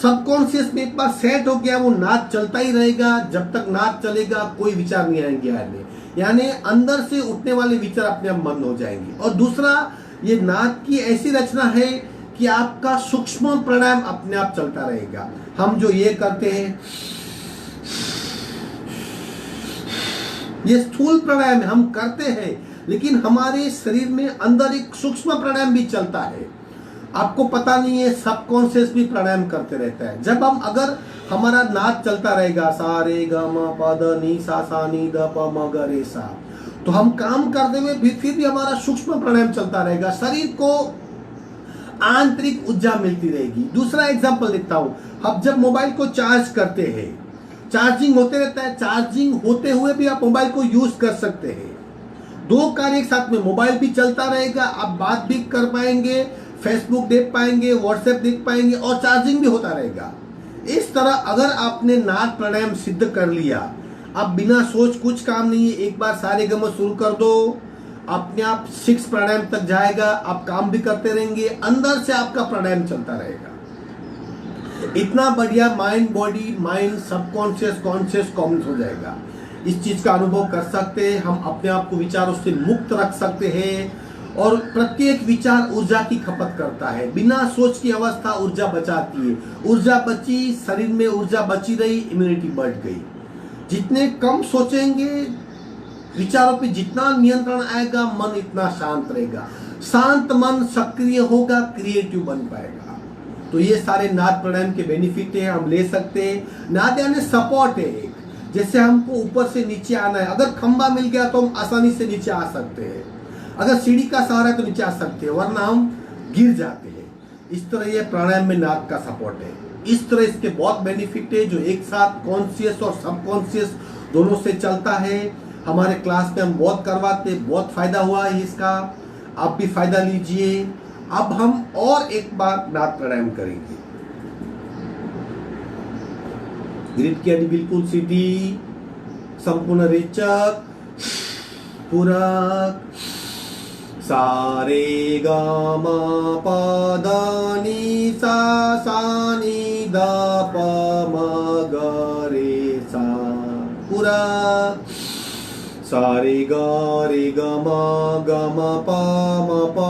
सबकॉन्शियस में एक बार सेट हो गया, वो नाद चलता ही रहेगा। जब तक नाद चलेगा कोई विचार नहीं आएंगे आने, यानी अंदर से उठने वाले विचार अपने आप बंद हो जाएंगे। और दूसरा, ये नाद की ऐसी रचना है कि आपका सूक्ष्म प्राणायाम अपने आप चलता रहेगा। हम जो ये करते हैं, ये स्थूल प्राणायाम हम करते हैं, लेकिन हमारे शरीर में अंदर एक सूक्ष्म प्राणायाम भी चलता है। आपको पता नहीं है, सबकॉन्शियस भी प्राणायाम करते रहता है। जब हम अगर हमारा नाद चलता रहेगा, सा रे गा मा पा धा नी सा नी दा पा मा गा रे सा, तो हम काम करते हुए फिर भी हमारा सूक्ष्म प्राणायाम चलता रहेगा। शरीर को आंतरिक ऊर्जा मिलती रहेगी। दूसरा एग्जांपल देता हूं, अब जब मोबाइल को चार्ज करते हैं, चार्जिंग होते रहता है, चार्जिंग होते हुए भी आप मोबाइल को यूज कर सकते हैं। दो कार्य एक साथ में, मोबाइल भी चलता रहेगा, आप बात भी कर पाएंगे, फेसबुक देख पाएंगे, व्हाट्सएप देख पाएंगे, और चार्जिंग भी होता रहेगा। इस तरह अगर आपने नाद प्राणायाम सिद्ध कर लिया, अब बिना सोच कुछ काम नहीं है, एक बार सारे गम शुरू कर दो, अपने आप 6 प्राणायाम तक जाएगा, आप काम भी करते रहेंगे, अंदर से आपका प्राणायाम चलता रहेगा। इतना बढ़िया mind, body, mind, subconscious, conscious common हो जाएगा। इस चीज का अनुभव कर सकते हैं हम, अपने आप को विचारों से मुक्त रख सकते हैं। और प्रत्येक विचार ऊर्जा की खपत करता है। बिना सोच की अवस्था ऊर्जा बचाती है। ऊर्जा बची, शरीर में ऊर्जा बची रही, इम्यूनिटी बढ़ गई। जितने कम सोचेंगे, विचारों पे जितना नियंत्रण आएगा, मन इतना शांत रहेगा। शांत मन सक्रिय होगा, क्रिएटिव बन पाएगा। तो ये सारे नाद प्राणायाम के बेनिफिट है, हम ले सकते हैं। नाद यानी सपोर्ट है एक, जैसे हमको ऊपर से नीचे आना है, अगर खंबा मिल गया तो हम आसानी से नीचे आ सकते हैं। अगर सीढ़ी का सहारा है तो नीचे आ सकते हैं, वरना हम गिर जाते हैं। इस तरह ये प्राणायाम में नाद का सपोर्ट है। इस तरह इसके बहुत बेनिफिट है, जो एक साथ कॉन्शियस और सबकॉन्शियस दोनों से चलता है। हमारे क्लास में हम बहुत करवाते, बहुत फायदा हुआ है इसका, आप भी फायदा लीजिए। अब हम और एक बार नाद प्राणायाम करेंगे। ग्रीट की हड्डी बिल्कुल सीधी, संपूर्ण रेचक, पूरक, सारे गा मा पा दा नी सा सा नी दा पा मा गा रे सा, पूरक, सारे गा रे गा मा पा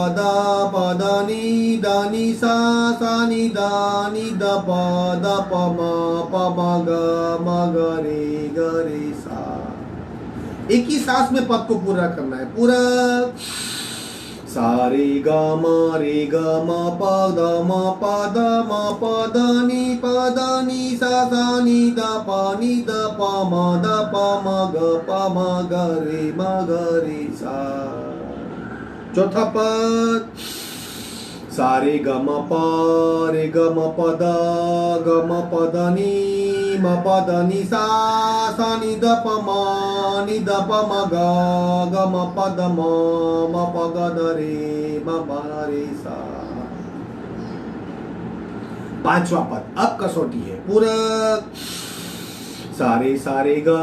दा नी सा नी दा पा मा गा रे सा। एक ही सांस में पद को पूरा करना है। पूरा सारे गा मा रे गा मा पा दा नी सा नी दा पा मा गा रे सा। चौथा पद सारे गा मा पा रे गा मा पा दा नी सा नी दा पा मा गा मा पा दा मा पा गा दा रे सा। पांचवा पद अब कसौटी है। पूरा सारे सारे गा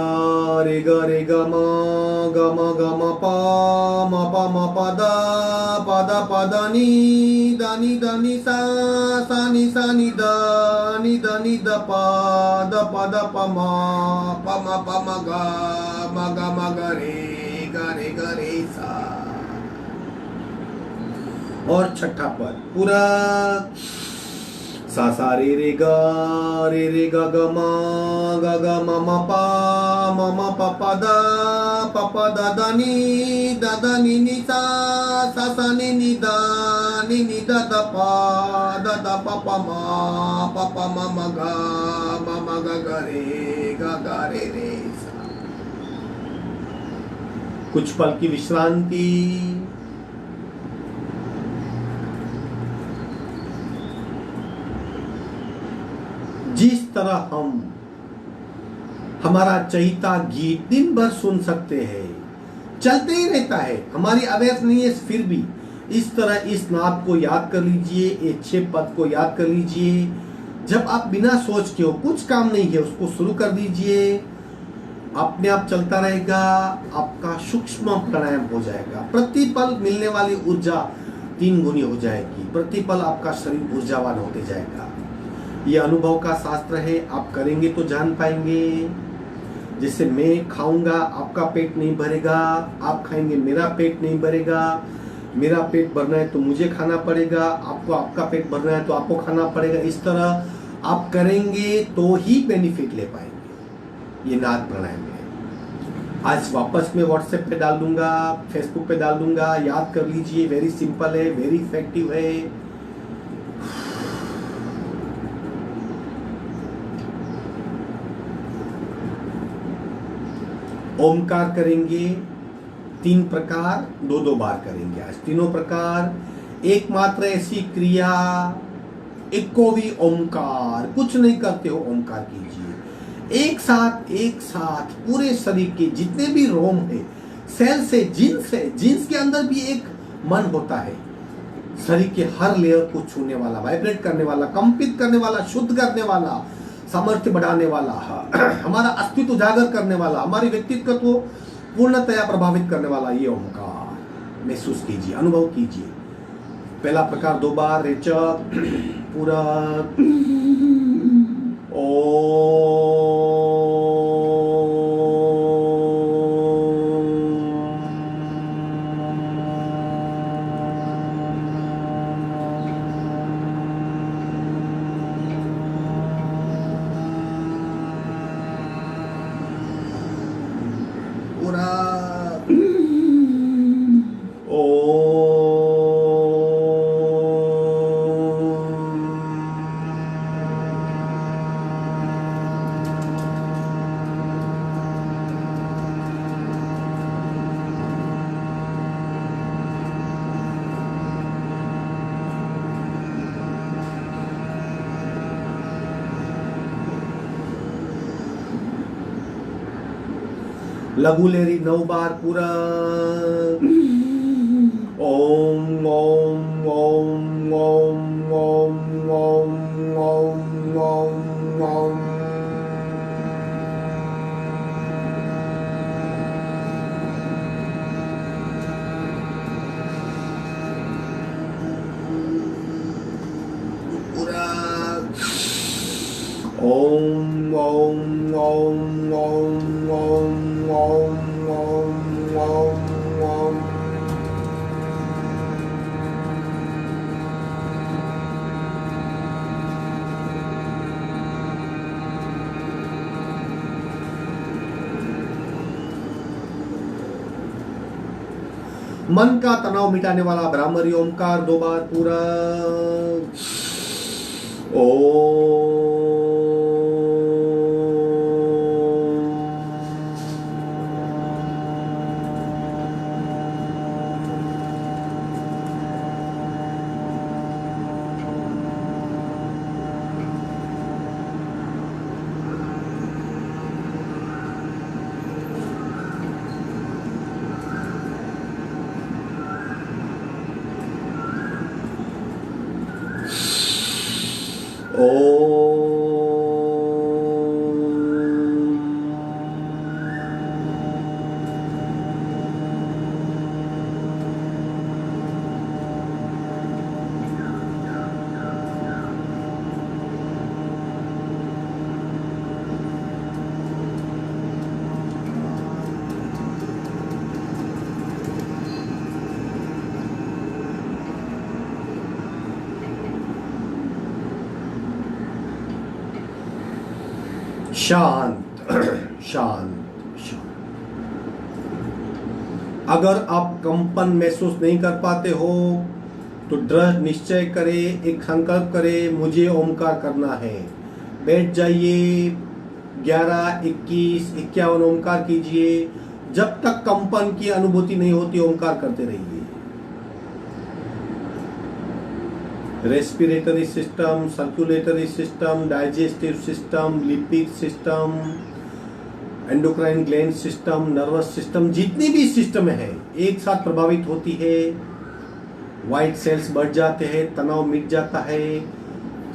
रे गा मा पा मा पा दा नी सा नी दा पा मा गा रे सा। और छठा पद पूरा सा सा रे गा गा मा पा दा नी नी सा नी दा पा मा गा रे सा। कुछ पल की विश्रांति। जिस तरह हम हमारा चहिता गीत दिन भर सुन सकते हैं, चलते ही रहता है, हमारी अवेयरनेस नहीं है, फिर भी इस तरह इस नाद को याद कर लीजिए, ये 6 पद को याद कर लीजिए। जब आप बिना सोच के हो, कुछ काम नहीं है, उसको शुरू कर दीजिए, अपने आप चलता रहेगा, आपका सूक्ष्म प्राणायाम हो जाएगा। प्रतिपल मिलने वाली ऊर्जा 3 गुनी हो जाएगी, प्रतिपल आपका शरीर ऊर्जावान होते जाएगा। ये अनुभव का शास्त्र है, आप करेंगे तो जान पाएंगे। जैसे मैं खाऊंगा आपका पेट नहीं भरेगा, आप खाएंगे मेरा पेट नहीं भरेगा। मेरा पेट भरना है तो मुझे खाना पड़ेगा, आपको आपका पेट भरना है तो आपको खाना पड़ेगा। इस तरह आप करेंगे तो ही बेनिफिट ले पाएंगे। ये नाद प्राणायाम है। आज वापस मैं व्हाट्सएप पे डाल दूंगा, फेसबुक पे डाल दूंगा, याद कर लीजिए। वेरी सिंपल है, वेरी इफेक्टिव है। ओमकार करेंगे 3 प्रकार, 2-2 बार करेंगे आज। तीनों प्रकार एकमात्र ऐसी क्रिया, एको भी ओमकार, कुछ नहीं करते हो ओमकार कीजिए। एक साथ पूरे शरीर के जितने भी रोम है, सेल से, जीन्स के अंदर भी एक मन होता है, शरीर के हर लेयर को छूने वाला, वाइब्रेट करने वाला, कंपित करने वाला, शुद्ध करने वाला, सामर्थ्य बढ़ाने वाला, हमारा अस्तित्व उजागर करने वाला, हमारी व्यक्तित्व को पूर्णतया प्रभावित करने वाला ये ओंकार महसूस कीजिए, अनुभव कीजिए। पहला प्रकार 2 बार रेचक पूरा ओ लघु लहरी 9 बार पूरा। ओम ओम ओम ओम ओम ओम ओम ओम ओम। पूरा ओम ओम ओम ओम ओम ओम ओम ओम ओम। मन का तनाव मिटाने वाला ब्राह्मरी ओमकार 2 बार पूरा। शांत शांत शांत। अगर आप कंपन महसूस नहीं कर पाते हो तो दृढ़ निश्चय करें, एक संकल्प करें, मुझे ओमकार करना है। बैठ जाइए, 11, 21, 51 ओमकार कीजिए। जब तक कंपन की अनुभूति नहीं होती ओमकार करते रहिए। Respiratory system, circulatory system, digestive system, lipid system, endocrine gland system, nervous system, जितनी भी सिस्टम है एक साथ प्रभावित होती है। व्हाइट सेल्स बढ़ जाते हैं, तनाव मिट जाता है,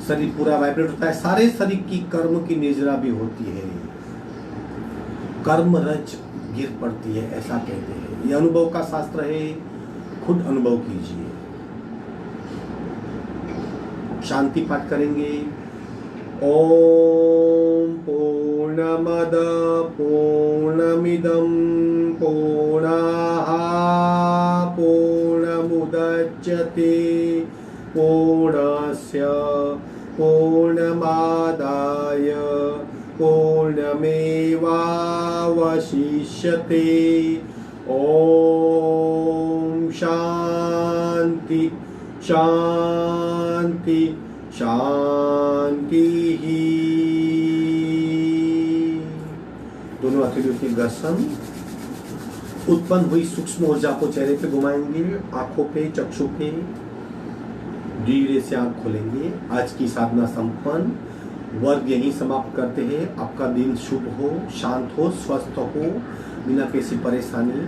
शरीर पूरा वाइब्रेट होता है। सारे शरीर की कर्म की निजरा भी होती है, कर्म रज गिर पड़ती है, ऐसा कहते हैं। यह अनुभव का शास्त्र है, खुद अनुभव कीजिए। शांति पाठ करेंगे। ओम पूर्णमद पूर्णमिदं पूर्णाः पूर्णमुदच्यते पूर्णस्य पूर्णमादाय पूर्णमेवावशिष्यते। ओम शांति शांति शांति ही। दोनों हथेलियों की घर्षण, उत्पन्न हुई सूक्ष्म ऊर्जा को चेहरे पे घुमाएंगे, आंखों पे, चक्षु पे। धीरे से आंख खोलेंगे। आज की साधना संपन्न। वर्ग यहीं समाप्त करते हैं। आपका दिन शुभ हो, शांत हो, स्वस्थ हो, बिना किसी परेशानी।